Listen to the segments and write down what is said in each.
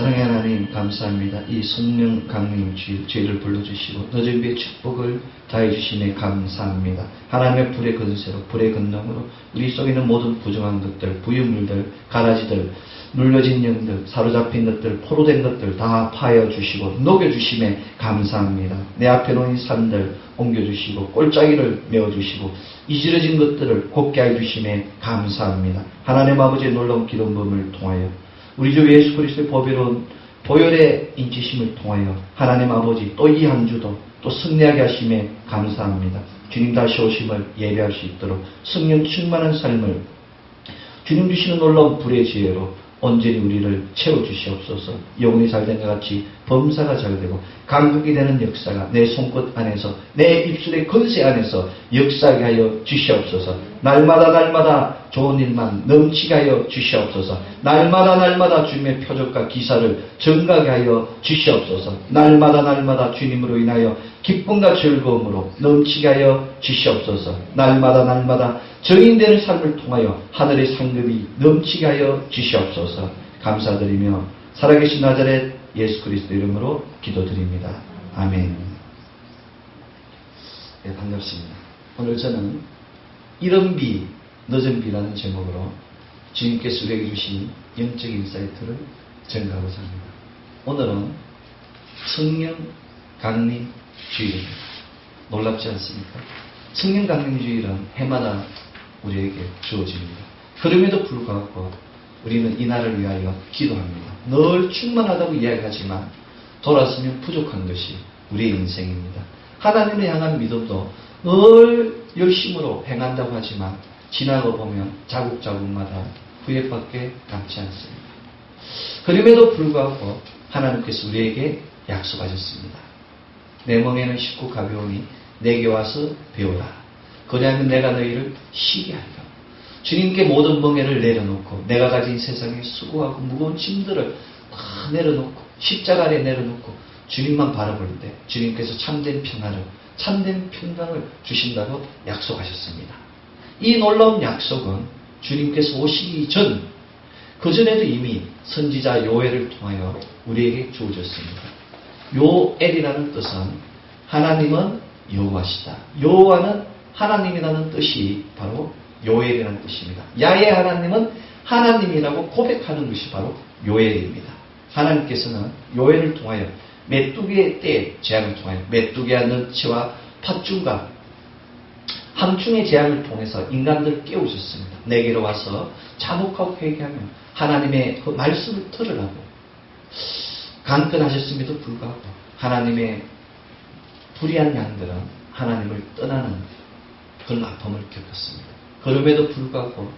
사랑의 하나님 감사합니다. 이 성령 강림 죄를 불러주시고 늦은 비의 축복을 다해주시네 감사합니다. 하나님의 불의 건세로 불의 건능으로 우리 속에 있는 모든 부정한 것들, 부유물들, 가라지들, 눌려진 영들, 사로잡힌 것들, 포로된 것들 다 파여주시고 녹여주심에 감사합니다. 내 앞에 놓인 산들 옮겨주시고 꼴짜기를 메워주시고 이지러진 것들을 곱게 해주심에 감사합니다. 하나님 아버지의 놀라운 기름 부음을 통하여 우리 주 예수 그리스도의 보배로운 보혈의 인치심을 통하여 하나님 아버지 또 이 한 주도 또 승리하게 하심에 감사합니다. 주님 다시 오심을 예배할 수 있도록 성령 충만한 삶을 주님 주시는 놀라운 불의 지혜로 온전히 우리를 채워주시옵소서. 영혼이 잘된 것 같이 범사가 잘되고 간극이 되는 역사가 내 손끝 안에서 내 입술의 건세 안에서 역사하게 하여 주시옵소서. 날마다 좋은 일만 넘치게 하여 주시옵소서. 날마다 주님의 표적과 기사를 증가하게 하여 주시옵소서. 날마다 주님으로 인하여 기쁨과 즐거움으로 넘치게 하여 주시옵소서. 날마다 정인되는 삶을 통하여 하늘의 상급이 넘치게 하여 주시옵소서. 감사드리며 살아계신 나자렛 예수 그리스도 이름으로 기도드립니다. 아멘. 네, 반갑습니다. 오늘 저는 이른 비, 늦은 비라는 제목으로 주님께서 우리에게 주신 영적 인사이트를 전가하고자 합니다. 오늘은 성령 강림 주일입니다. 놀랍지 않습니까? 성령 강림 주일은 해마다 우리에게 주어집니다. 그럼에도 불구하고 우리는 이날을 위하여 기도합니다. 늘 충만하다고 이야기하지만 돌아서면 부족한 것이 우리의 인생입니다. 하나님을 향한 믿음도 늘 열심으로 행한다고 하지만 지나고 보면 자국자국마다 후회밖에 남지 않습니다. 그럼에도 불구하고 하나님께서 우리에게 약속하셨습니다. 내 멍에는 쉽고 가벼우니 내게 와서 배우라. 그리하면 내가 너희를 쉬게 하리라. 주님께 모든 멍에를 내려놓고 내가 가진 세상의 수고하고 무거운 짐들을 다 내려놓고 십자가 아래 내려놓고 주님만 바라볼 때 주님께서 참된 평안을 참된 평강을 주신다고 약속하셨습니다. 이 놀라운 약속은 주님께서 오시기 전 그전에도 이미 선지자 요엘을 통하여 우리에게 주어졌습니다. 요엘이라는 뜻은 하나님은 여호와시다. 여호와는 하나님이라는 뜻이 바로 요엘이라는 뜻입니다. 야훼 하나님은 하나님이라고 고백하는 것이 바로 요엘입니다. 하나님께서는 요엘을 통하여 메뚜기의 때 재앙을 통하여 메뚜기와 너치와 팥줄과 함충의 재앙을 통해서 인간들을 깨우셨습니다. 내게로 와서 자복하고 회개하며 하나님의 그 말씀을 들으라고 강권하셨음에도 불구하고 하나님의 불의한 양들은 하나님을 떠나는 그런 아픔을 겪었습니다. 그럼에도 불구하고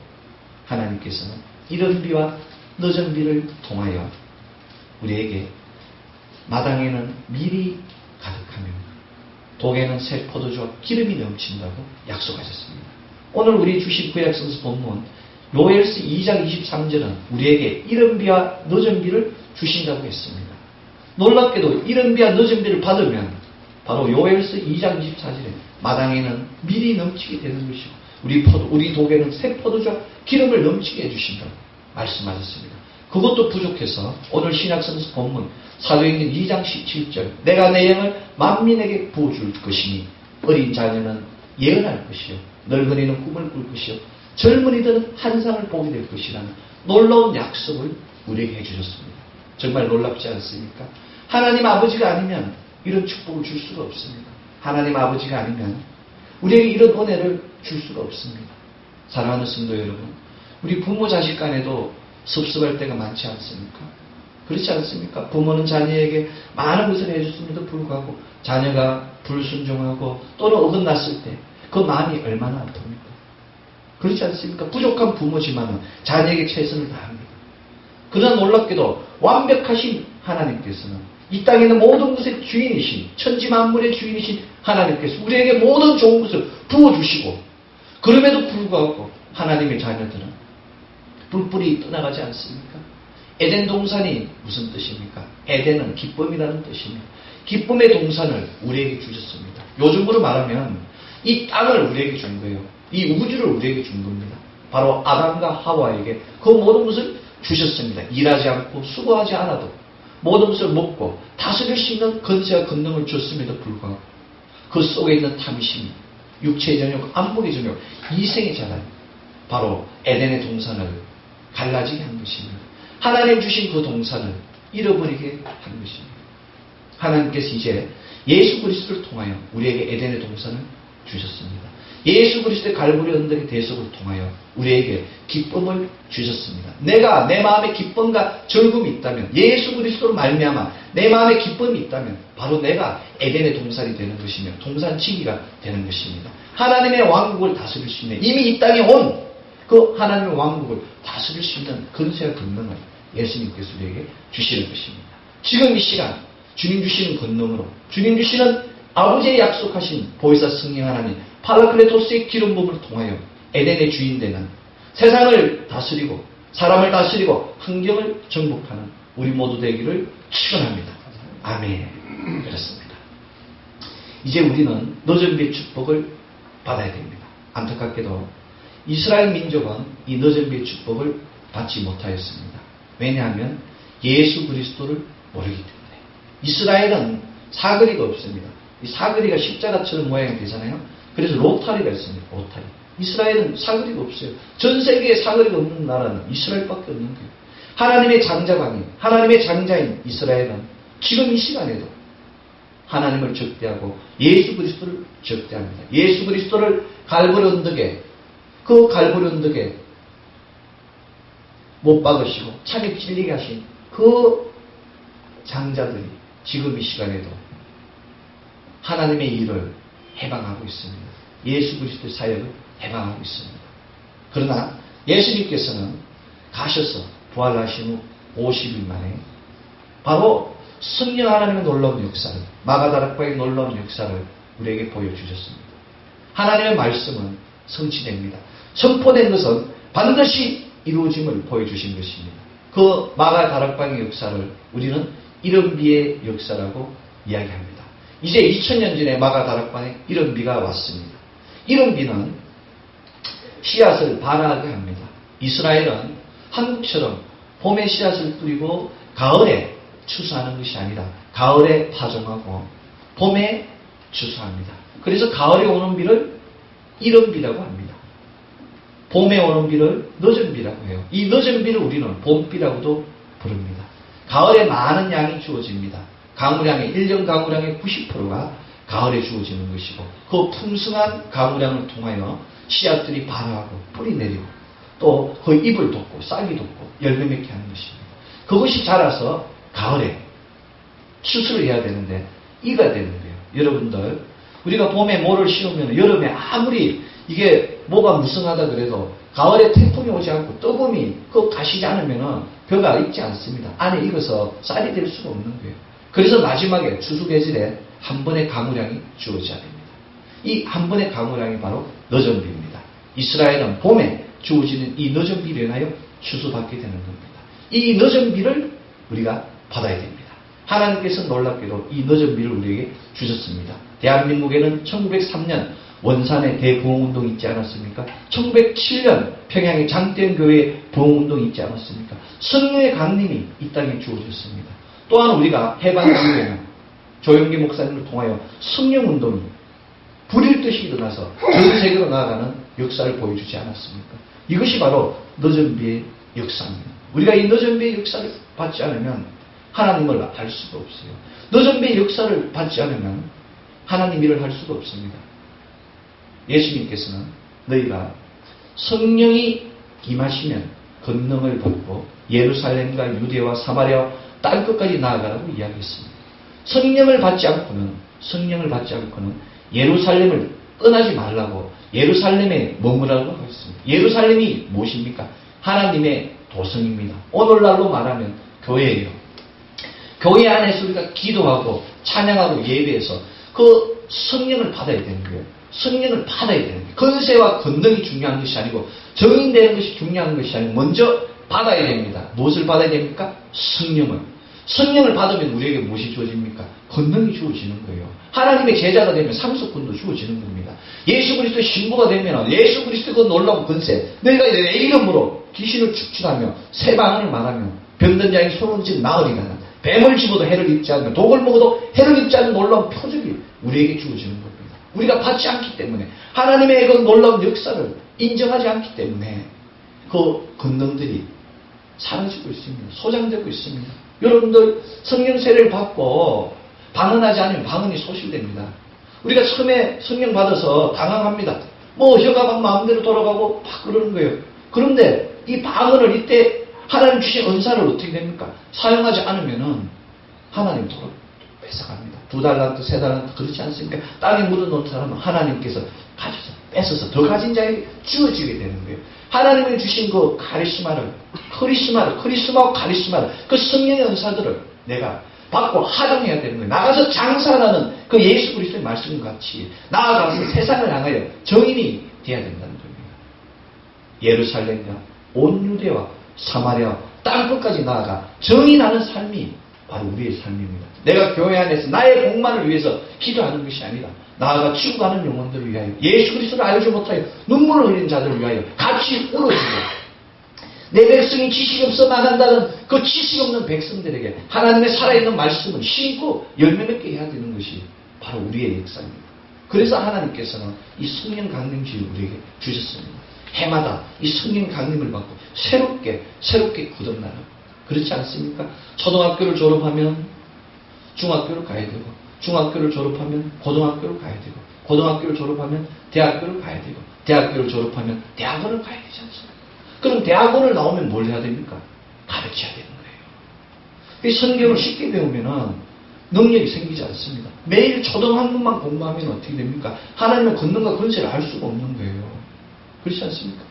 하나님께서는 이른 비와 늦은 비를 통하여 우리에게 마당에는 밀이 가득하며 독에는 새 포도주와 기름이 넘친다고 약속하셨습니다. 오늘 우리 주신 구약성서 본문 요엘서 2장 23절은 우리에게 이른 비와 늦은 비를 주신다고 했습니다. 놀랍게도 이른 비와 늦은 비를 받으면 바로 요엘서 2장 24절에 마당에는 밀이 넘치게 되는 것이고 우리 독에는 새 포도주와 기름을 넘치게 해주신다고 말씀하셨습니다. 그것도 부족해서 오늘 신약성서 본문 사도행전 2장 17절 내가 내 영을 만민에게 부어줄 것이니 어린 자녀는 예언할 것이요 늙은이는 꿈을 꿀 것이요 젊은이들은 환상을 보게 될 것이라는 놀라운 약속을 우리에게 해주셨습니다. 정말 놀랍지 않습니까? 하나님 아버지가 아니면 이런 축복을 줄 수가 없습니다. 하나님 아버지가 아니면 우리에게 이런 은혜를 줄 수가 없습니다. 사랑하는 성도 여러분, 우리 부모 자식 간에도 섭섭할 때가 많지 않습니까? 그렇지 않습니까? 부모는 자녀에게 많은 것을 해줬음에도 불구하고 자녀가 불순종하고 또는 어긋났을 때 그 마음이 얼마나 아픕니까? 그렇지 않습니까? 부족한 부모지만은 자녀에게 최선을 다합니다. 그러나 놀랍게도 완벽하신 하나님께서는 이 땅에 있는 모든 것의 주인이신 천지 만물의 주인이신 하나님께서 우리에게 모든 좋은 것을 부어주시고 그럼에도 불구하고 하나님의 자녀들은 뿔뿔이 떠나가지 않습니까? 에덴 동산이 무슨 뜻입니까? 에덴은 기쁨이라는 뜻입니다. 기쁨의 동산을 우리에게 주셨습니다. 요즘으로 말하면 이 땅을 우리에게 준 거예요. 이 우주를 우리에게 준 겁니다. 바로 아담과 하와에게 그 모든 것을 주셨습니다. 일하지 않고 수고하지 않아도 모든 것을 먹고 다스릴 수 있는 권세와 권능을 줬음에도 불구하고 그 속에 있는 탐심, 육체의 전욕, 안목의 전욕, 이생의 자란, 바로 에덴의 동산을 갈라지게 한 것입니다. 하나님 주신 그 동산을 잃어버리게 한 것입니다. 하나님께서 이제 예수 그리스도를 통하여 우리에게 에덴의 동산을 주셨습니다. 예수 그리스도의 갈보리 언덕의 대속을 통하여 우리에게 기쁨을 주셨습니다. 내가 내 마음에 기쁨과 즐거움이 있다면, 예수 그리스도로 말미암아 내 마음에 기쁨이 있다면 바로 내가 에덴의 동산이 되는 것이며 동산지기가 되는 것입니다. 하나님의 왕국을 다스릴 수 있는, 이미 이 땅에 온 그 하나님의 왕국을 다스릴 수 있는 권세와 권능을 예수님께서 우리에게 주시는 것입니다. 지금 이 시간 주님 주시는 권능으로, 주님 주시는 아버지의 약속하신 보혜사 성령 하나님 파라클레토스의 기름 부음을 통하여 에덴의 주인 되는, 세상을 다스리고 사람을 다스리고 환경을 정복하는 우리 모두 되기를 축원합니다. 아멘. 그렇습니다. 이제 우리는 늦은 비의 축복을 받아야 됩니다. 안타깝게도 이스라엘 민족은 이 늦은 비의 축복을 받지 못하였습니다. 왜냐하면 예수 그리스도를 모르기 때문에. 이스라엘은 사거리가 없습니다. 이 사거리가 십자가처럼 모양이 되잖아요. 그래서 로타리가 있습니다. 로타리. 이스라엘은 사거리가 없어요. 전 세계에 사거리가 없는 나라는 이스라엘밖에 없는 거예요. 하나님의 장자광인, 하나님의 장자인 이스라엘은 지금 이 시간에도 하나님을 적대하고 예수 그리스도를 적대합니다. 예수 그리스도를 갈보리 언덕에, 그 갈보리 언덕에 못 박으시고 참에 찔리게 하신 그 장자들이 지금 이 시간에도 하나님의 일을 해방하고 있습니다. 예수 그리스도의 사역을 해방하고 있습니다. 그러나 예수님께서는 가셔서 부활하신 후 50일 만에 바로 성령 하나님의 놀라운 역사를, 마가다락방의 놀라운 역사를 우리에게 보여주셨습니다. 하나님의 말씀은 성취됩니다. 선포된 것은 반드시 이루어짐을 보여주신 것입니다. 그 마가다락방의 역사를 우리는 이른비의 역사라고 이야기합니다. 이제 2000년 전에 마가다락방에 이른비가 왔습니다. 이른비는 씨앗을 발하게 합니다. 이스라엘은 한국처럼 봄에 씨앗을 뿌리고 가을에 추수하는 것이 아니라 가을에 파종하고 봄에 추수합니다. 그래서 가을에 오는 비를 이른비라고 합니다. 봄에 오는 비를 늦은 비라고 해요. 이 늦은 비를 우리는 봄비라고도 부릅니다. 가을에 많은 양이 주어집니다. 강우량의 1년 강우량의 90%가 가을에 주어지는 것이고, 그 풍성한 강우량을 통하여 씨앗들이 발화하고 뿌리 내리고 또 그 잎을 돋고 싹이 돋고 열매 맺게 하는 것입니다. 그것이 자라서 가을에 추수를 해야 되는데 이가 되는 거예요. 여러분들, 우리가 봄에 모를 씌우면 여름에 아무리 이게 뭐가 무성하다 그래도 가을에 태풍이 오지 않고 뜨거움이 그 가시지 않으면 벼가 익지 않습니다. 안에 익어서 쌀이 될 수가 없는 거예요. 그래서 마지막에 추수계절에 한 번의 강우량이 주어져야 됩니다. 이 한 번의 강우량이 바로 늦은 비입니다. 이스라엘은 봄에 주어지는 이 늦은 비를 인하여 추수받게 되는 겁니다. 이 늦은 비를 우리가 받아야 됩니다. 하나님께서 놀랍게도 이 늦은 비를 우리에게 주셨습니다. 대한민국에는 1903년 원산에 대부흥운동이 있지 않았습니까? 1907년 평양의 장대현교회에 부흥운동이 있지 않았습니까? 성령의 강림이 이 땅에 주어졌습니다. 또한 우리가 해방교회는 조영기 목사님을 통하여 성령운동이 불일 듯이 일어나서 전 세계로 나아가는 역사를 보여주지 않았습니까? 이것이 바로 늦은 비의 역사입니다. 우리가 이 늦은 비의 역사를 받지 않으면 하나님을 알 수가 없어요. 늦은 비의 역사를 받지 않으면 하나님 일을 할 수가 없습니다. 예수님께서는 너희가 성령이 임하시면 권능을 받고 예루살렘과 유대와 사마리아 땅 끝까지 나아가라고 이야기했습니다. 성령을 받지 않고는 예루살렘을 떠나지 말라고 예루살렘에 머무라고 하였습니다. 예루살렘이 무엇입니까? 하나님의 도성입니다. 오늘날로 말하면 교회예요. 교회 안에서 우리가 기도하고 찬양하고 예배해서 그 성령을 받아야 되는 거예요. 성령을 받아야 되는 거예요. 권세와 권능이 중요한 것이 아니고 정인되는 것이 중요한 것이 아니고 먼저 받아야 됩니다. 무엇을 받아야 됩니까? 성령을. 성령을 받으면 우리에게 무엇이 주어집니까? 권능이 주어지는 거예요. 하나님의 제자가 되면 상속권도 주어지는 겁니다. 예수 그리스도의 신부가 되면 예수 그리스도의 그 놀라운 권세, 너희가 내 이름으로 귀신을 축출하며 새 방언을 말하며 병든 자에게 손을 쥐고 나으리라는 뱀을 집어도 해를 입지 않는, 독을 먹어도 해를 입지 않는 놀라운 표적이 우리에게 주어지는 겁니다. 우리가 받지 않기 때문에, 하나님의 그 놀라운 역사를 인정하지 않기 때문에 그 권능들이 사라지고 있습니다. 소장되고 있습니다. 여러분들 성령 세례를 받고 방언하지 않으면 방언이 소실됩니다. 우리가 처음에 성령 받아서 당황합니다. 뭐 혀가 막 마음대로 돌아가고 막 그러는 거예요. 그런데 이 방언을 이때 하나님 주신 은사를 어떻게 됩니까? 사용하지 않으면은 하나님 돌아 뺏어갑니다. 2달란트, 3달란트 그렇지 않습니까? 땅에 묻어놓은 사람은 하나님께서 가져서 뺏어서 더 가진 자에게 주어지게 되는 거예요. 하나님이 주신 그 카리스마를, 크리스마와 카리스마를, 그 성령의 은사들을 내가 받고 활용해야 되는 거예요. 나가서 장사하는 그 예수 그리스도의 말씀과 같이 나아가서 세상을 향하여 정인이 되어야 된다는 겁니다. 예루살렘과 온 유대와 사마리아와 땅끝까지 나아가 정인하는 삶이 바로 우리의 삶입니다. 내가 교회 안에서 나의 복만을 위해서 기도하는 것이 아니라 나아가 죽어가는 영혼들을 위하여, 예수 그리스도를 알지 못하여 눈물을 흘리는 자들을 위하여 같이 울어주고, 내 백성이 지식 없어 나간다는 그 지식 없는 백성들에게 하나님의 살아있는 말씀을 심고 열매 맺게 해야 되는 것이 바로 우리의 역사입니다. 그래서 하나님께서는 이 성령 강림주를 우리에게 주셨습니다. 해마다 이 성령 강림을 받고 새롭게 거듭나라고. 그렇지 않습니까? 초등학교를 졸업하면 중학교를 가야 되고, 중학교를 졸업하면 고등학교를 가야 되고, 고등학교를 졸업하면 대학교를 가야 되고, 대학교를 졸업하면 대학원을 가야 되지 않습니까? 그럼 대학원을 나오면 뭘 해야 됩니까? 가르쳐야 되는 거예요. 성경을 쉽게 배우면은 능력이 생기지 않습니다. 매일 초등학문만 공부하면 어떻게 됩니까? 하나님의 권능과 권세를 알 수가 없는 거예요. 그렇지 않습니까?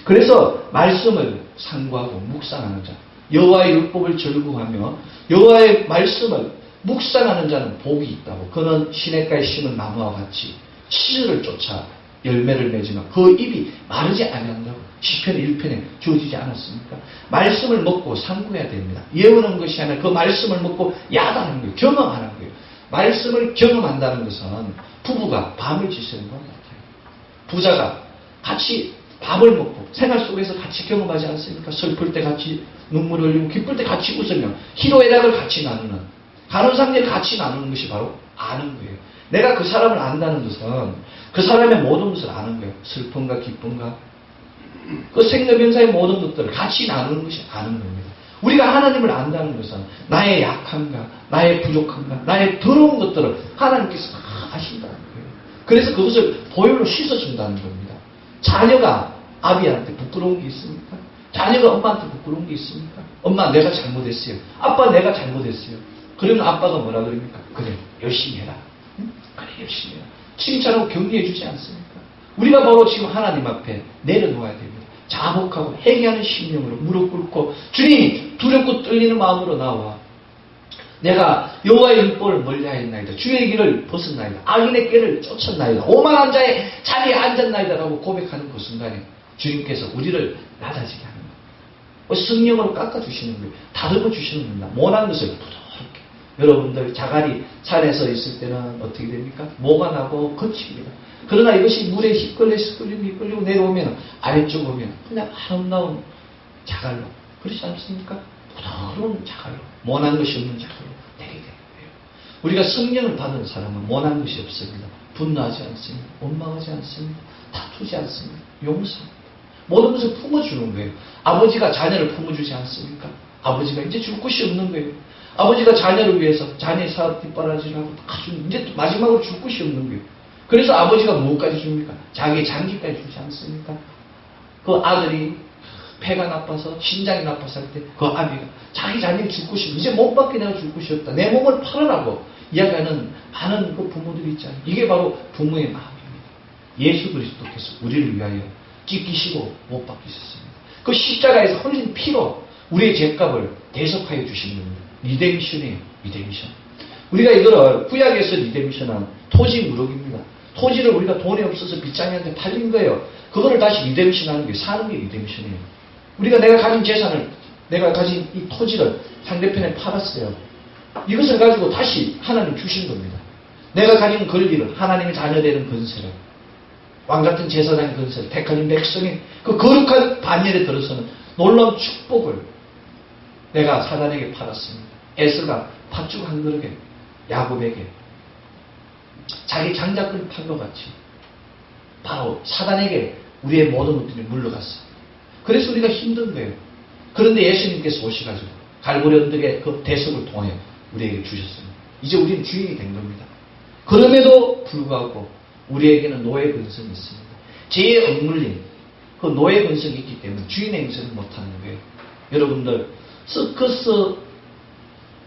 그래서 말씀을 상고하고 묵상하는 자, 여호와의 율법을 절구하며 여호와의 말씀을 묵상하는 자는 복이 있다고. 그는 시냇가에 심은 나무와 같이 씨를 쫓아 열매를 맺으며 그 입이 마르지 아니한다고 시편 1편에 주어지지 않았습니까? 말씀을 먹고 상고해야 됩니다. 예언하는 것이 아니라 그 말씀을 먹고 야단하는 거예요. 경험하는 거예요. 말씀을 경험한다는 것은 부부가 밤을 지새는 것 같아요. 부자가 같이 밥을 먹고 생활 속에서 같이 경험하지 않습니까? 슬플 때 같이 눈물을 흘리고 기쁠 때 같이 웃으며 희로애락을 같이 나누는, 간혼상제를 같이 나누는 것이 바로 아는 거예요. 내가 그 사람을 안다는 것은 그 사람의 모든 것을 아는 거예요. 슬픔과 기쁨과 그 생로병사의 모든 것들을 같이 나누는 것이 아는 겁니다. 우리가 하나님을 안다는 것은 나의 약함과 나의 부족함과 나의 더러운 것들을 하나님께서 다 아신다는 거예요. 그래서 그것을 보혈로 씻어준다는 겁니다. 자녀가 아비한테 부끄러운 게 있습니까? 자녀가 엄마한테 부끄러운 게 있습니까? 엄마 내가 잘못했어요. 아빠 내가 잘못했어요. 그러면 아빠가 뭐라 그럽니까? 그래 열심히 해라. 응? 그래 열심히 해라. 칭찬하고 격려해 주지 않습니까? 우리가 바로 지금 하나님 앞에 내려놓아야 됩니다. 자복하고 회개하는 심령으로 무릎 꿇고 주님 두렵고 떨리는 마음으로 나와 내가 여호와의 율법을 멀리하였나이다. 주의 길을 벗었나이다. 악인의 꾀를 쫓았나이다. 오만한 자의 자리에 앉았나이다 라고 고백하는 그 순간에 주님께서 우리를 낮아지게 하는 거예요. 성령으로 깎아주시는 거예요. 다듬어 주시는 겁니다. 모난 것을 부드럽게. 여러분들 자갈이 산에서 있을 때는 어떻게 됩니까? 모가 나고 거칩니다. 그러나 이것이 물에 휘끌리고 내려오면 아래쪽 오면 그냥 아름다운 자갈로, 그렇지 않습니까? 부드러운 자갈로, 모난 것이 없는 자갈로 되게 되는 거예요. 우리가 성령을 받은 사람은 모난 것이 없습니다. 분노하지 않습니다. 원망하지 않습니다. 다투지 않습니다. 용서합니다. 모든 것을 품어주는 거예요. 아버지가 자녀를 품어주지 않습니까? 아버지가 이제 줄 곳이 없는 거예요. 아버지가 자녀를 위해서 자녀의 사업 뒷바라지를 하고 이제 마지막으로 줄 곳이 없는 거예요. 그래서 아버지가 무엇까지 줍니까? 자기의 장기까지 주지 않습니까? 그 아들이 폐가 나빠서 신장이 나빠서 할 때 그 아비가 자기 자녀를 줄 곳이 없다. 이제 못 받게 내가 줄 곳이 없다. 내 몸을 팔으라고 이야기하는 많은 그 부모들이 있잖아요. 이게 바로 부모의 마음입니다. 예수 그리스도께서 우리를 위하여 찢기시고 못 박히셨습니다. 그 십자가에서 흘린 피로 우리의 죄값을 대속하여 주신 겁니다. 리뎀션이에요. 리뎀션. 우리가 이거를 구약에서 리뎀션은 토지 무력입니다. 토지를 우리가 돈이 없어서 빚장이한테 팔린 거예요. 그거를 다시 리뎀션하는 게 사는 게 리뎀션이에요. 우리가 내가 가진 재산을, 내가 가진 이 토지를 상대편에 팔았어요. 이것을 가지고 다시 하나님 주신 겁니다. 내가 가진 권리를, 하나님의 자녀되는 건세를, 왕같은 제사장의 건세를, 택하는 백성의 그 거룩한 반열에 들어서는 놀라운 축복을 내가 사단에게 팔았습니다. 에서가 팥죽 한 그릇에 야곱에게 자기 장자권을 판 것 같이 바로 사단에게 우리의 모든 것들이 물러갔어요. 그래서 우리가 힘든 거예요. 그런데 예수님께서 오셔가지고 갈보리 언덕의 그 대속을 통하여 우리에게 주셨습니다. 이제 우리는 주인이 된 겁니다. 그럼에도 불구하고 우리에게는 노예 근성이 있습니다. 죄에 억눌린 그 노예 근성이 있기 때문에 주인의 행세를 못하는 거예요. 여러분들 서커스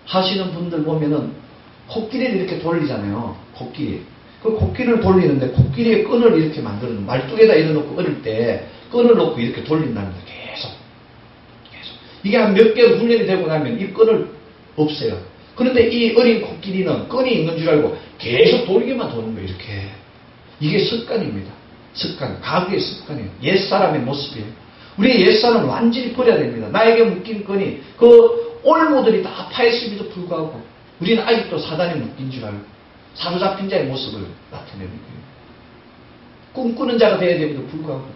하시는 분들 보면은 코끼리를 이렇게 돌리잖아요. 코끼리. 그 코끼리를 돌리는데 코끼리의 끈을 이렇게 만드는 말뚝에다 이어놓고 어릴 때 끈을 놓고 이렇게 돌린다는 거예요. 계속. 이게 한 몇 개월 훈련이 되고 나면 이 끈을 없애요. 그런데 이 어린 코끼리는 끈이 있는 줄 알고 계속 돌기만 도는 거예요. 이렇게. 이게 습관입니다. 습관. 가구의 습관이에요. 옛사람의 모습이에요. 우리의 옛사람은 완전히 버려야 됩니다. 나에게 묶인 끈이 그 올무들이 다 파했음에도 불구하고 우리는 아직도 사단에 묶인 줄 알고 사로잡힌 자의 모습을 나타내는 거예요. 꿈꾸는 자가 되어야 됩니다. 불구하고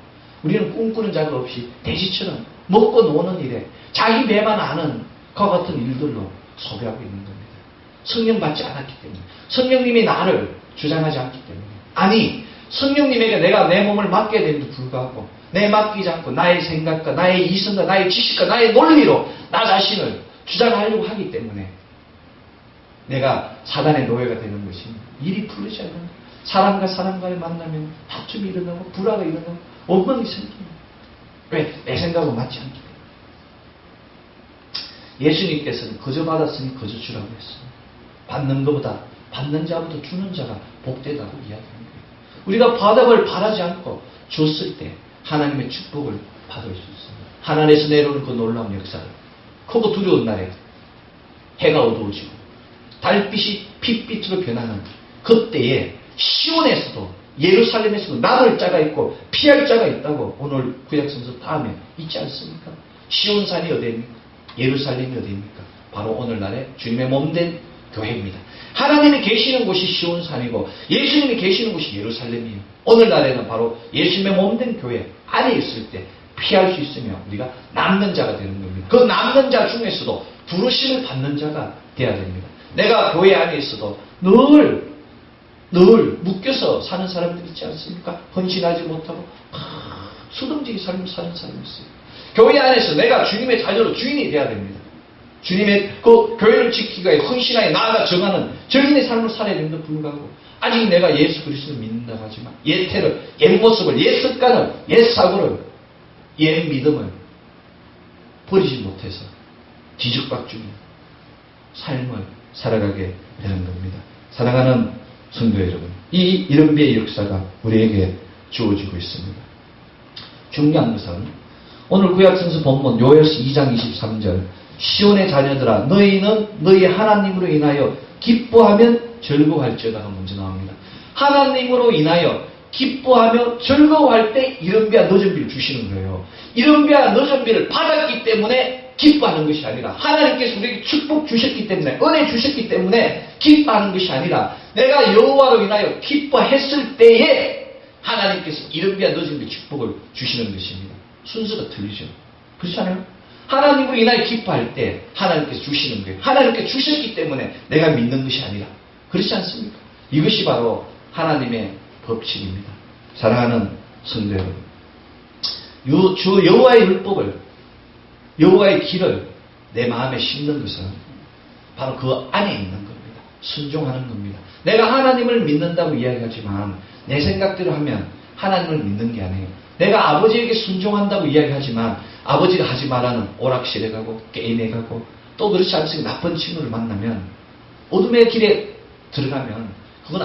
우리는 꿈꾸는 자가 없이 돼지처럼 먹고 노는 일에 자기 배만 아는 그와 같은 일들로 소비하고 있는 겁니다. 성령 받지 않았기 때문에 성령님이 나를 주장하지 않기 때문에 아니 성령님에게 내가 내 몸을 맡겨야 되는데 불구하고 내 맡기지 않고 나의 생각과 나의 이성과 나의 지식과 나의 논리로 나 자신을 주장하려고 하기 때문에 내가 사단의 노예가 되는 것이 일이 풀리지 않는 사람과 사람과의 만나면 다툼이 일어나고 불화가 일어나고 원망이 생깁니다. 왜? 내 생각과 맞지 않기 때문에. 예수님께서는 거저 받았으니 거저 주라고 했습니다. 받는 것보다 받는 자보다 주는 자가 복되다고 이야기하는 거예요. 우리가 바닥을 바라지 않고 줬을 때 하나님의 축복을 받을 수 있습니다. 하늘에서 내려오는 그 놀라운 역사를 크고 두려운 날에 해가 어두워지고 달빛이 핏빛으로 변하는 그때에 시온에서도 예루살렘에서도 나눌 자가 있고 피할 자가 있다고 오늘 구약성서 다음에 있지 않습니까? 시온산이 어디입니까? 예루살렘이 어디입니까? 바로 오늘날의 주님의 몸된 교회입니다. 하나님이 계시는 곳이 시온산이고 예수님이 계시는 곳이 예루살렘이에요. 오늘날에는 바로 예수님의 몸된 교회 안에 있을 때 피할 수 있으며 우리가 남는 자가 되는 겁니다. 그 남는 자 중에서도 부르심을 받는 자가 되어야 됩니다. 내가 교회 안에 있어도 늘 묶여서 사는 사람들 있지 않습니까? 헌신하지 못하고 수동적인 삶을 사는 사람이 있어요. 교회 안에서 내가 주님의 자녀로 주인이 되어야 됩니다. 주님의 그 교회를 지키기 위해 헌신하여 나아가 정하는 정인의 삶을 살아야 되는데 불구하고 아직 내가 예수 그리스도를 믿는다고 하지만 옛 태를, 옛 모습을, 옛 습관을, 옛 사고를, 옛 믿음을 버리지 못해서 뒤죽박죽인 삶을 살아가게 되는 겁니다. 사랑하는 성도 여러분, 이 이른비의 역사가 우리에게 주어지고 있습니다. 중요한 것은 오늘 구약성서 본문 요엘서 2장 23절 시온의 자녀들아 너희는 너희 하나님으로 인하여 기뻐하면 즐거워할지어다가 먼저 나옵니다. 하나님으로 인하여 기뻐하며 즐거워할 때 이른비와 늦은 비를 주시는 거예요. 이른비와 늦은 비를 받았기 때문에 기뻐하는 것이 아니라 하나님께서 우리에게 축복 주셨기 때문에 은혜 주셨기 때문에 기뻐하는 것이 아니라 내가 여호와로 인하여 기뻐했을 때에 하나님께서 이른비와 늦은 비 축복을 주시는 것입니다. 순서가 틀리죠. 그렇지 않아요? 하나님으로 인하여 기뻐할 때 하나님께서 주시는 거예요. 하나님께 주셨기 때문에 내가 믿는 것이 아니라 그렇지 않습니까? 이것이 바로 하나님의 법칙입니다. 사랑하는 성도 여러분, 주 여호와의 율법을 여호와의 길을 내 마음에 심는 것은 바로 그 안에 있는 겁니다. 순종하는 겁니다. 내가 하나님을 믿는다고 이야기하지만 내 생각대로 하면 하나님을 믿는 게 아니에요. 내가 아버지에게 순종한다고 이야기하지만 아버지가 하지 말라는 오락실에 가고 게임에 가고 또 그렇지 않습니까? 나쁜 친구를 만나면 어둠의 길에 들어가면 그건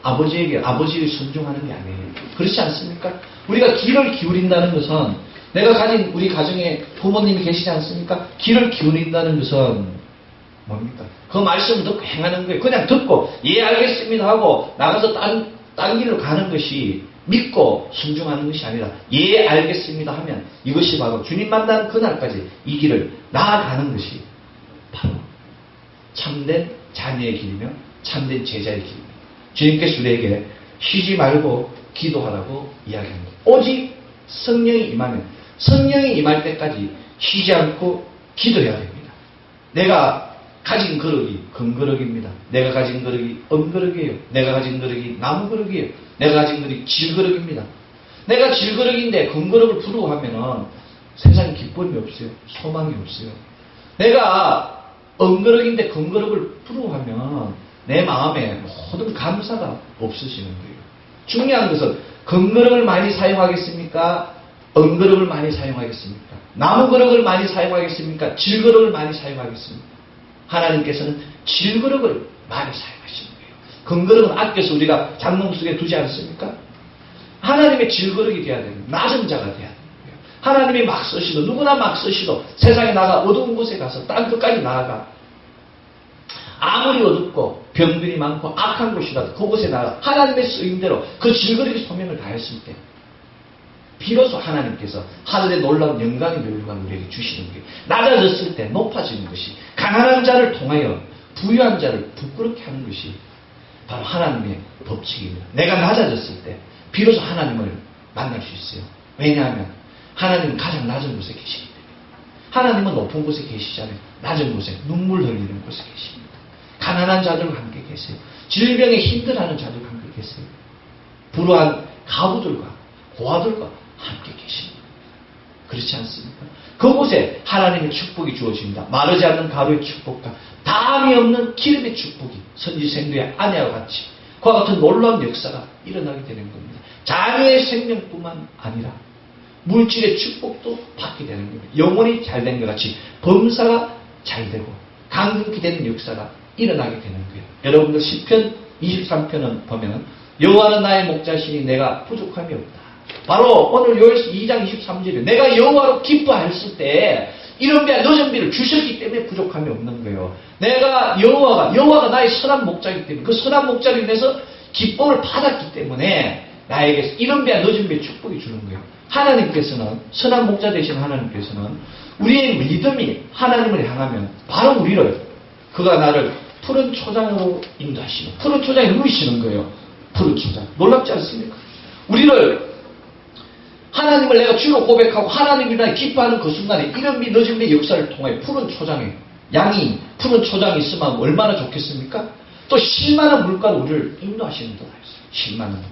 아버지에게 순종하는 게 아니에요. 그렇지 않습니까? 우리가 귀를 기울인다는 것은 내가 가진 우리 가정에 부모님이 계시지 않습니까? 귀를 기울인다는 것은 뭡니까? 그 말씀을 듣고 행하는 거예요. 그냥 듣고 예 알겠습니다 하고 나가서 딴 길로 가는 것이 믿고 순종하는 것이 아니라 예 알겠습니다 하면 이것이 바로 주님 만나는 그날까지 이 길을 나아가는 것이 바로 참된 자녀의 길이며 참된 제자의 길입니다. 주님께서 우리에게 쉬지 말고 기도하라고 이야기합니다. 오직 성령이 임하면 성령이 임할 때까지 쉬지 않고 기도해야 됩니다. 내가 가진 그릇이 금그릇입니다. 내가 가진 그릇이 은그릇이에요. 내가 가진 그릇이 나무그릇이에요. 내가 가진 그릇이 질그릇입니다. 내가 질그릇인데 금그릇을 부러워하면은 세상에 기쁨이 없어요. 소망이 없어요. 내가 은그릇인데 금그릇을 부러워하면 내 마음에 모든 감사가 없으시는 거예요. 중요한 것은 금그릇을 많이 사용하겠습니까? 은그릇을 많이 사용하겠습니까? 나무그릇을 많이 사용하겠습니까? 질그릇을 많이 사용하겠습니까? 하나님께서는 질그릇을 많이 사용하시는 거예요. 금그릇은 아껴서 우리가 장롱 속에 두지 않습니까? 하나님의 질그릇이 돼야 되는, 낮은 자가 돼야 되는 거예요. 하나님이 막 쓰시도, 누구나 막 쓰시도 세상에 나가 어두운 곳에 가서 땅 끝까지 나아가 아무리 어둡고 병들이 많고 악한 곳이라도 그곳에 나가 하나님의 쓰임대로 그 질그릇의 소명을 다했을 때 비로소 하나님께서 하늘의 놀라운 영광의 멸류관을 우리에게 주시는 게 낮아졌을 때 높아지는 것이 가난한 자를 통하여 부유한 자를 부끄럽게 하는 것이 바로 하나님의 법칙입니다. 내가 낮아졌을 때 비로소 하나님을 만날 수 있어요. 왜냐하면 하나님은 가장 낮은 곳에 계시기 때문에. 하나님은 높은 곳에 계시잖아요. 낮은 곳에 눈물 흘리는 곳에 계십니다. 가난한 자들과 함께 계세요. 질병에 힘들어하는 자들과 함께 계세요. 불우한 가부들과 고아들과 함께 계십니다. 그렇지 않습니까? 그곳에 하나님의 축복이 주어집니다. 마르지 않는 가루의 축복과 담이 없는 기름의 축복이 선지생도의 아내와 같이 그와 같은 놀라운 역사가 일어나게 되는 겁니다. 자녀의 생명뿐만 아니라 물질의 축복도 받게 되는 겁니다. 영혼이 잘된 것 같이 범사가 잘되고 강건케 되는 역사가 일어나게 되는 거예요. 여러분들 시편 23편은 보면 여호와는 나의 목자시니 내가 부족함이 없다. 바로 오늘 요엘서 2장 23절에 내가 여호와로 기뻐했을 때 이런 비와 늦은 비를 주셨기 때문에 부족함이 없는 거예요. 내가 여호와가 나의 선한 목자이기 때문에 그 선한 목자로 인해서 기쁨을 받았기 때문에 나에게 이런 비와 늦은 비의 축복이 주는 거예요. 하나님께서는 선한 목자 되신 하나님께서는 우리의 믿음이 하나님을 향하면 바로 우리를 그가 나를 푸른 초장으로 인도하시는 푸른 초장에 누이시는 거예요. 푸른 초장. 놀랍지 않습니까? 우리를 하나님을 내가 주로 고백하고 하나님이 나를 기뻐하는 그 순간에 이런 비 늦은 비의 역사를 통해 푸른 초장에 양이 푸른 초장이 있으면 얼마나 좋겠습니까? 또 10만원 물가로 우리를 인도하시는 도다 했어요. 10만원 물가.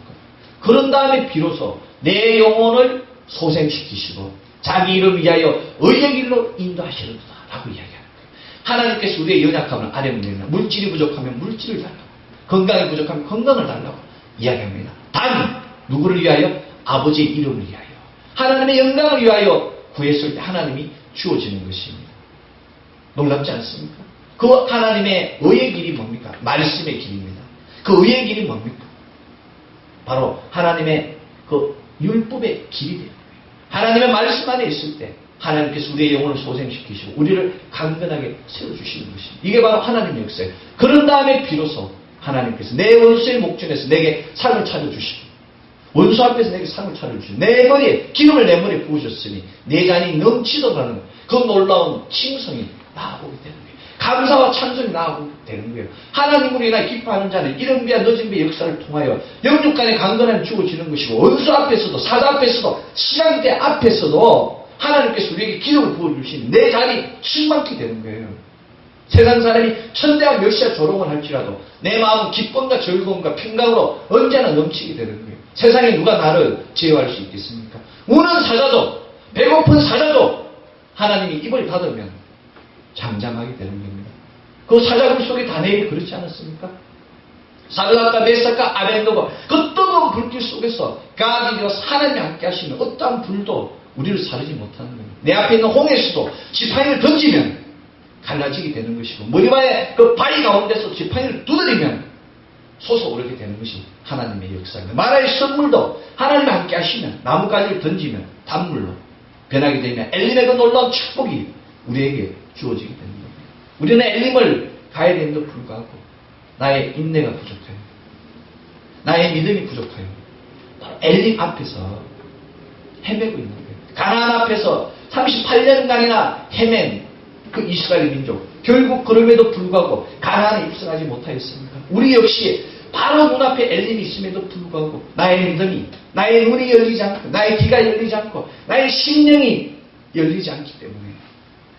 그런 다음에 비로소 내 영혼을 소생시키시고 자기 이름 위하여 의의 길로 인도하시는 도다 라고 이야기합니다. 하나님께서 우리의 연약함을 아뢰옵니다. 물질이 부족하면 물질을 달라고, 건강이 부족하면 건강을 달라고 이야기합니다. 단 누구를 위하여? 아버지의 이름을 위하여, 하나님의 영광을 위하여 구했을 때 하나님이 주어지는 것입니다. 놀랍지 않습니까? 그 하나님의 의의 길이 뭡니까? 말씀의 길입니다. 그 의의 길이 뭡니까? 바로 하나님의 그 율법의 길이 되는 거예요. 하나님의 말씀 안에 있을 때 하나님께서 우리의 영혼을 소생시키시고 우리를 강건하게 세워주시는 것입니다. 이게 바로 하나님의 역사예요. 그런 다음에 비로소 하나님께서 내 원수의 목전에서 내게 상을 차려주시고 원수 앞에서 내게 상을 차려주시고 내 머리에 기름을 내 머리에 부으셨으니 내 잔이 넘치도록 그 놀라운 칭송이 나아오게 되는 거예요. 감사와 찬송이 나아오게 되는 거예요. 하나님으로 인하여 기뻐하는 자는 이른 비와 늦은 비의 역사를 통하여 영육간의 강건함이 주어지는 것이고 원수 앞에서도 사자 앞에서도 시간대 앞에서도 하나님께서 우리에게 기름을 부어주시니 내 잔이 충만케 되는 거예요. 세상 사람이 천대와 멸시와 조롱을 할지라도 내 마음은 기쁨과 즐거움과 평강으로 언제나 넘치게 되는 거예요. 세상에 누가 나를 제어할 수 있겠습니까? 우는 사자도 배고픈 사자도 하나님이 입을 닫으면 잠잠하게 되는 겁니다. 그 사자굴 속에 다니엘이 그렇지 않았습니까? 사드락과 메삭과 아벤노고 그 뜨거운 불길 속에서 가기 되어서 하나님이 함께 하시는 어떠한 불도 우리를 사르지 못하는 거예요. 내 앞에 있는 홍해수도 지팡이를 던지면 갈라지게 되는 것이고 머리바에 그 바위 가운데서 지팡이를 두드리면 솟아오르게 되는 것이 하나님의 역사입니다. 마라의 선물도 하나님이 함께 하시면 나뭇가지를 던지면 단물로 변하게 되면 엘림의 그 놀라운 축복이 우리에게 주어지게 되는 겁니다. 우리는 엘림을 가야 되는데 불구하고 나의 인내가 부족해요. 나의 믿음이 부족해요. 바로 엘림 앞에서 헤매고 있는 거예요. 가나안 앞에서 38년간이나 헤맨 그 이스라엘 민족, 결국 그럼에도 불구하고 가나안에 입성하지 못하였습니까? 우리 역시 바로 눈앞에 엘림이 있음에도 불구하고 나의 믿음이, 나의 눈이 열리지 않고 나의 귀가 열리지 않고 나의 심령이 열리지 않기 때문에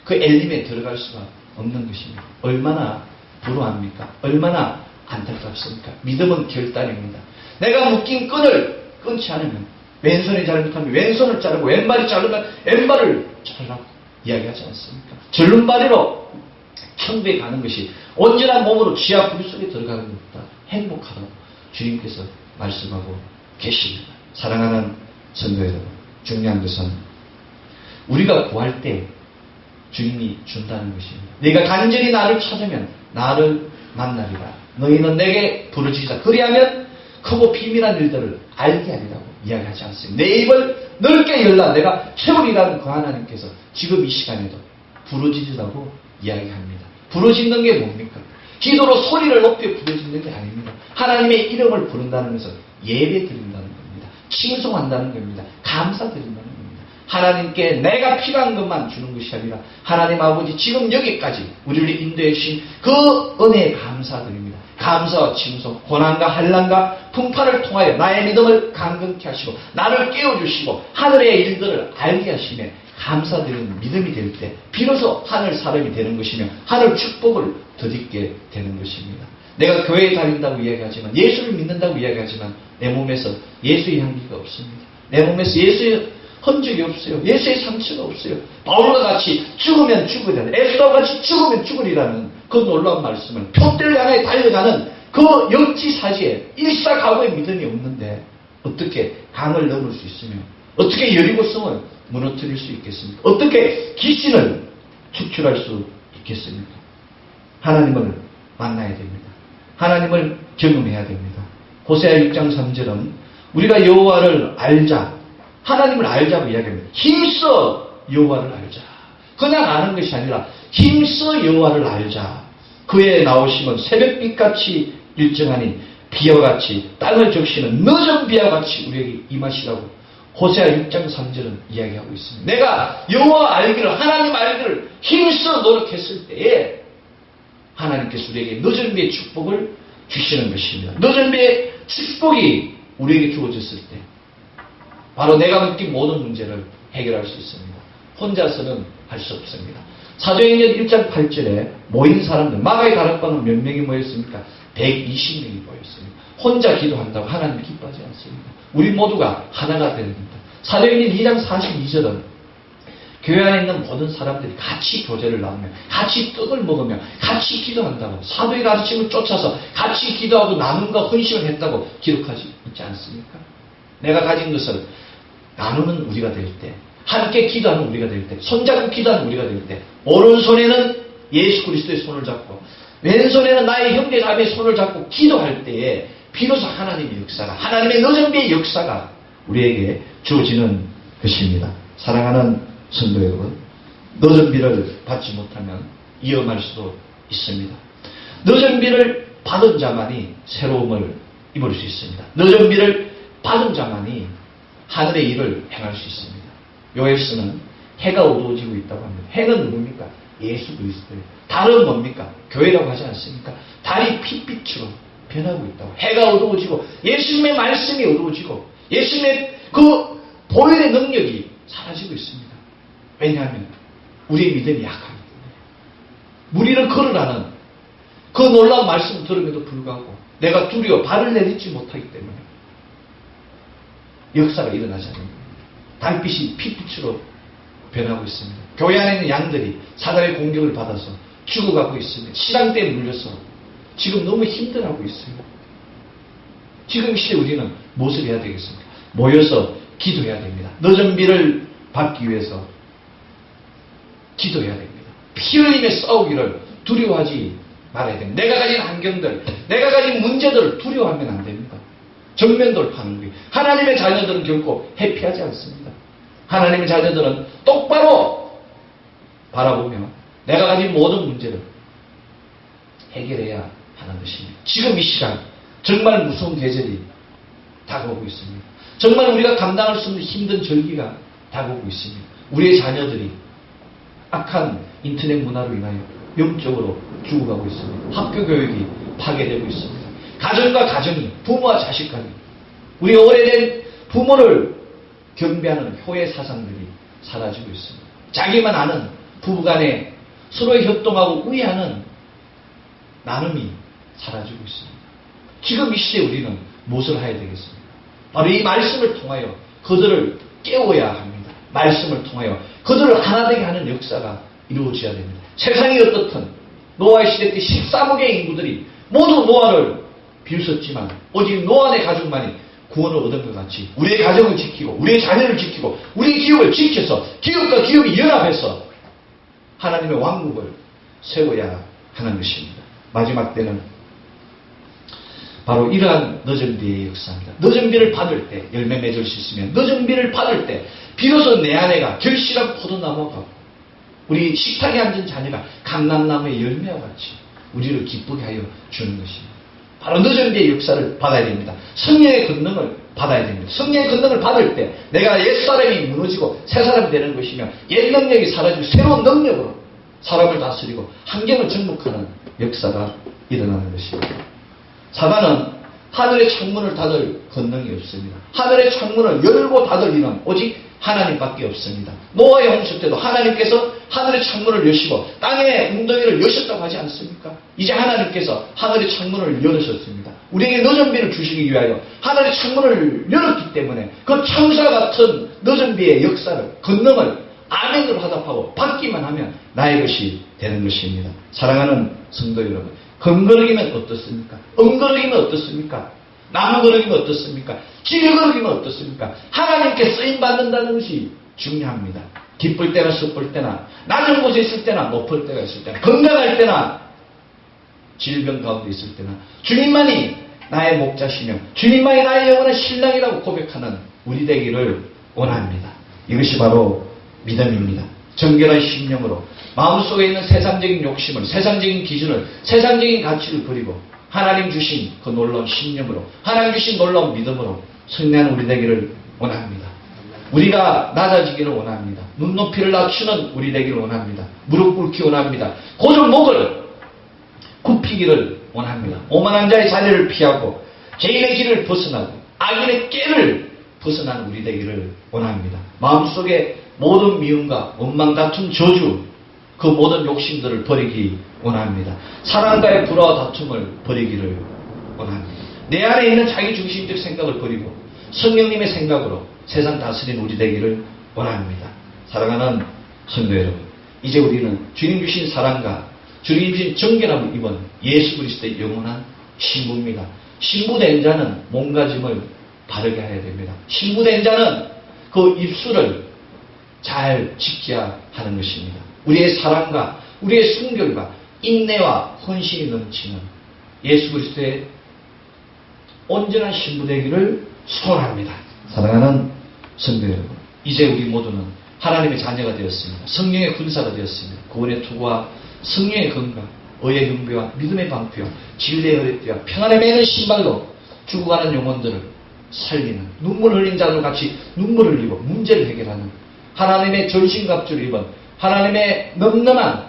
그 엘림에 들어갈 수가 없는 것입니다. 얼마나 불우합니까? 얼마나 안타깝습니까? 믿음은 결단입니다. 내가 묶인 끈을 끊지 않으면 왼손이 잘못하면 왼손을 자르고 왼발이 자르면 왼발을 자르라고 이야기하지 않습니까? 절름발이로 천국에 가는 것이 온전한 몸으로 지하 불 속에 들어가는 것보다 행복하다고 주님께서 말씀하고 계십니다. 사랑하는 성도 여러분, 중요한 것은 우리가 구할 때 주님이 준다는 것입니다. 네가 간절히 나를 찾으면 나를 만나리라. 너희는 내게 부르짖으라. 그리하면 크고 비밀한 일들을 알게 하리라고 이야기하지 않습니다. 내 입을 넓게 열라. 내가 채우리라는 그 하나님께서 지금 이 시간에도 부르짖으라고 이야기합니다. 부르짖는 게 뭡니까? 기도로 소리를 높여 부르짖는 게 아닙니다. 하나님의 이름을 부른다는 것은 예배 드린다는 겁니다. 칭송한다는 겁니다. 감사드린다는 겁니다. 하나님께 내가 필요한 것만 주는 것이 아니라 하나님 아버지 지금 여기까지 우리를 인도해 주신 그 은혜에 감사드립니다. 감사와 칭송, 고난과 한란과 풍파를 통하여 나의 믿음을 강건케 하시고 나를 깨워주시고 하늘의 일들을 알게 하시며 감사드리는 믿음이 될 때 비로소 하늘 사람이 되는 것이며 하늘 축복을 덧입게 되는 것입니다. 내가 교회에 다닌다고 이야기하지만 예수를 믿는다고 이야기하지만 내 몸에서 예수의 향기가 없습니다. 내 몸에서 예수의 흔적이 없어요. 예수의 상처가 없어요. 바울과 같이 죽으면 죽으리라. 에스더와 같이 죽으면 죽으리라는 그 놀라운 말씀을 표대를 향해 달려가는 그 역지사지에 일사각오의 믿음이 없는데 어떻게 강을 넘을 수 있으며 어떻게 여리고성을 무너뜨릴 수 있겠습니까? 어떻게 귀신을 축출할 수 있겠습니까? 하나님을 만나야 됩니다. 하나님을 경험해야 됩니다. 호세아 6장 3절은 우리가 여호와를 알자, 하나님을 알자고 이야기합니다. 힘써 여호와를 알자. 그냥 아는 것이 아니라 힘써 여호와를 알자. 그의 나오심은 새벽빛같이 일정하니 비와 같이 땅을 적시는 늦은 비와 같이 우리에게 임하시라고 호세아 6장 3절은 이야기하고 있습니다. 내가 여호와 알기를, 하나님 알기를 힘써 노력했을 때에 하나님께서 우리에게 늦은 비의 축복을 주시는 것입니다. 늦은 비의 축복이 우리에게 주어졌을 때 바로 내가 느낀 모든 문제를 해결할 수 있습니다. 혼자서는 할 수 없습니다. 사도행전 1장 8절에 모인 사람들, 마가의 다락방은 몇 명이 모였습니까? 120명이 모였습니다. 혼자 기도한다고 하나님 기뻐하지 않습니다. 우리 모두가 하나가 되야 됩니다. 사도행전 2장 42절은 교회 안에 있는 모든 사람들이 같이 교제를 나누며 같이 떡을 먹으며 같이 기도한다고 사도의 가르침을 쫓아서 같이 기도하고 나눔과 헌신을 했다고 기록하지 있지 않습니까? 내가 가진 것을 나누는 우리가 될 때, 함께 기도하는 우리가 될 때, 손잡고 기도하는 우리가 될 때, 오른손에는 예수 그리스도의 손을 잡고 왼손에는 나의 형제 자매의 손을 잡고 기도할 때에 비로소 하나님의 역사가, 하나님의 늦은 비의 역사가 우리에게 주어지는 것입니다. 사랑하는 성도 여러분, 늦은 비를 받지 못하면 위험할 수도 있습니다. 늦은 비를 받은 자만이 새로움을 입을 수 있습니다. 늦은 비를 받은 자만이 하늘의 일을 행할 수 있습니다. 요엘서는 해가 어두워지고 있다고 합니다. 해는 누굽니까? 예수 그리스도예요. 달은 뭡니까? 교회라고 하지 않습니까? 달이 핏빛으로 변하고 있다고. 해가 어두워지고 예수님의 말씀이 어두워지고 예수님의 그 보혈의 능력이 사라지고 있습니다. 왜냐하면 우리의 믿음이 약하기 때문에. 무리를 걸으라는 그 놀라운 말씀을 들음에도 불구하고 내가 두려워 발을 내딛지 못하기 때문에 역사가 일어나지 않는 겁니다. 달빛이 핏빛으로 변하고 있습니다. 교회 안에 있는 양들이 사단의 공격을 받아서 죽어가고 있습니다. 시장대에 물려서 지금 너무 힘들어하고 있어요. 지금 이 시대에 우리는 무엇을 해야 되겠습니까? 모여서 기도해야 됩니다. 늦은 비를 받기 위해서 기도해야 됩니다. 피 흘리며 싸우기를 두려워하지 말아야 됩니다. 내가 가진 환경들, 내가 가진 문제들을 두려워하면 안 됩니다. 정면 돌파하는 거예요. 하나님의 자녀들은 결코 회피하지 않습니다. 하나님의 자녀들은 똑바로 바라보며 내가 가진 모든 문제를 해결해야 하는 것입니다. 지금 이 시간 정말 무서운 계절이 다가오고 있습니다. 정말 우리가 감당할 수 없는 힘든 절기가 다가오고 있습니다. 우리의 자녀들이 악한 인터넷 문화로 인하여 영적으로 죽어가고 있습니다. 학교 교육이 파괴되고 있습니다. 가정과 가정이, 부모와 자식 간이, 우리 오래된 부모를 경배하는 효의 사상들이 사라지고 있습니다. 자기만 아는 부부간에 서로 협동하고 우애하는 나눔이 사라지고 있습니다. 지금 이 시대에 우리는 무엇을 해야 되겠습니까? 바로 이 말씀을 통하여 그들을 깨워야 합니다. 말씀을 통하여 그들을 하나 되게 하는 역사가 이루어져야 됩니다. 세상이 어떻든 노아의 시대 때 13억의 인구들이 모두 노아를 비웃었지만 오직 노아의 가족만이 구원을 얻은 것 같이 우리의 가정을 지키고 우리의 자녀를 지키고 우리의 기업을 지켜서 기업과 기업이 연합해서 하나님의 왕국을 세워야 하는 것입니다. 마지막 때는 바로 이러한 늦은 비의 역사입니다. 늦은 비를 받을 때 열매 맺을 수 있으면 늦은 비를 받을 때 비로소 내 아내가 결실한 포도나무가 같고 우리 식탁에 앉은 자녀가 감람나무의 열매와 같이 우리를 기쁘게 하여 주는 것입니다. 바로 늦은 비의 역사를 받아야 됩니다. 성령의 권능을 받아야 됩니다. 성령의 권능을 받을 때 내가 옛사람이 무너지고 새사람이 되는 것이며 옛 능력이 사라지고 새로운 능력으로 사람을 다스리고 환경을 정복하는 역사가 일어나는 것입니다. 사단은 하늘의 창문을 닫을 권능이 없습니다. 하늘의 창문을 열고 닫을 이는 오직 하나님밖에 없습니다. 노아의 홍수 때도 하나님께서 하늘의 창문을 여시고 땅의 웅덩이를 여셨다고 하지 않습니까? 이제 하나님께서 하늘의 창문을 열으셨습니다. 우리에게 늦은 비를 주시기 위하여 하늘의 창문을 열었기 때문에 그 창수와 같은 늦은 비의 역사를 권능을 아멘으로 화답하고 받기만 하면 나의 것이 되는 것입니다. 사랑하는 성도 여러분, 금거르기면 어떻습니까? 은거르기면 어떻습니까? 나무거르기면 어떻습니까? 길거르기면 어떻습니까? 하나님께 쓰임받는다는 것이 중요합니다. 기쁠 때나 슬플 때나 낮은 곳에 있을 때나 높을 때가 있을 때나 건강할 때나 질병 가운데 있을 때나 주님만이 나의 목자시며 주님만이 나의 영원한 신랑이라고 고백하는 우리 되기를 원합니다. 이것이 바로 믿음입니다. 정결한 심령으로 마음속에 있는 세상적인 욕심을, 세상적인 기준을, 세상적인 가치를 버리고 하나님 주신 그 놀라운 신념으로, 하나님 주신 놀라운 믿음으로 승리하는 우리 되기를 원합니다. 우리가 낮아지기를 원합니다. 눈높이를 낮추는 우리 되기를 원합니다. 무릎 꿇기 원합니다. 고정 목을 굽히기를 원합니다. 오만한 자의 자리를 피하고 죄인의 길을 벗어나고 악인의 꾀를 벗어나는 우리 되기를 원합니다. 마음속에 모든 미움과 원망, 다툼, 저주, 그 모든 욕심들을 버리기 원합니다. 사랑과의 불화와 다툼을 버리기를 원합니다. 내 안에 있는 자기 중심적 생각을 버리고 성령님의 생각으로 세상 다스리는 우리 되기를 원합니다. 사랑하는 성도 여러분, 이제 우리는 주님 주신 사랑과 주님 주신 정결함을 입은 예수 그리스도의 영원한 신부입니다. 신부된 자는 몸가짐을 바르게 해야 됩니다. 신부된 자는 그 입술을 잘 지켜야 하는 것입니다. 우리의 사랑과 우리의 순결과 인내와 헌신이 넘치는 예수 그리스도의 온전한 신부 되기를 소원합니다. 사랑하는 성도 여러분, 이제 우리 모두는 하나님의 자녀가 되었습니다. 성령의 군사가 되었습니다. 구원의 투구와 성령의 건강, 의의 경배와 믿음의 방패와 진리의 어렛대와 평안에 매는 신발로 죽어가는 영혼들을 살리는, 눈물 흘린 자들 같이 눈물을 흘리고 문제를 해결하는 하나님의 전신갑주를 입은 하나님의 넘넘한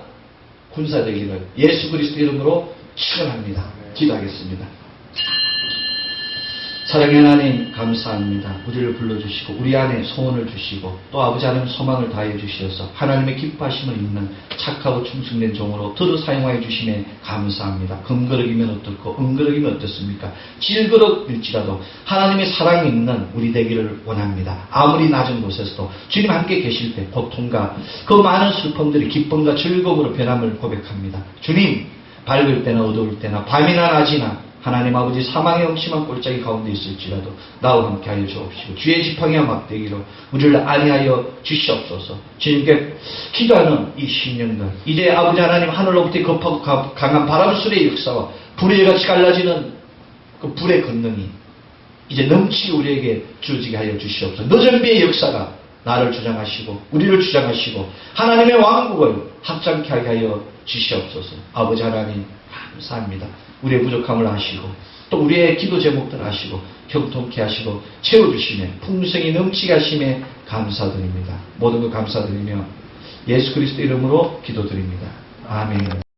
군사 되기를 예수 그리스도 이름으로 축원합니다. 기도하겠습니다. 사랑의 하나님 감사합니다. 우리를 불러주시고 우리 안에 소원을 주시고 또 아버지 하나님 소망을 다해 주시어서 하나님의 기뻐하심을 입는 착하고 충성된 종으로 들어 사용하여 주심에 감사합니다. 금거럭이면 어떻고 은거럭이면 어떻습니까? 질거럭일지라도 하나님의 사랑이 있는 우리 되기를 원합니다. 아무리 낮은 곳에서도 주님 함께 계실 때 고통과 그 많은 슬픔들이 기쁨과 즐거움으로 변함을 고백합니다. 주님 밝을 때나 어두울 때나 밤이나 낮이나 하나님 아버지 사망의 엄심한 꼴짝이 가운데 있을지라도 나와 함께 하여 주옵시고 주의 지팡이와 막대기로 우리를 안위하여 주시옵소서. 주님께 기도하는 이 신령들 이제 아버지 하나님 하늘로부터 급하고 강한 바람소리의 역사와 불의 같이 갈라지는 그 불의 권능이 이제 넘치게 우리에게 주어지게 하여 주시옵소서. 늦은 비의 역사가 나를 주장하시고 우리를 주장하시고 하나님의 왕국을 확장케 하게 하여 주시옵소서. 아버지 하나님 감사합니다. 우리의 부족함을 아시고 또 우리의 기도 제목들 아시고 형통케 하시고 채워주시며 풍성이 넘치게 하심에 감사드립니다. 모든 것 감사드리며 예수 그리스도 이름으로 기도드립니다. 아멘.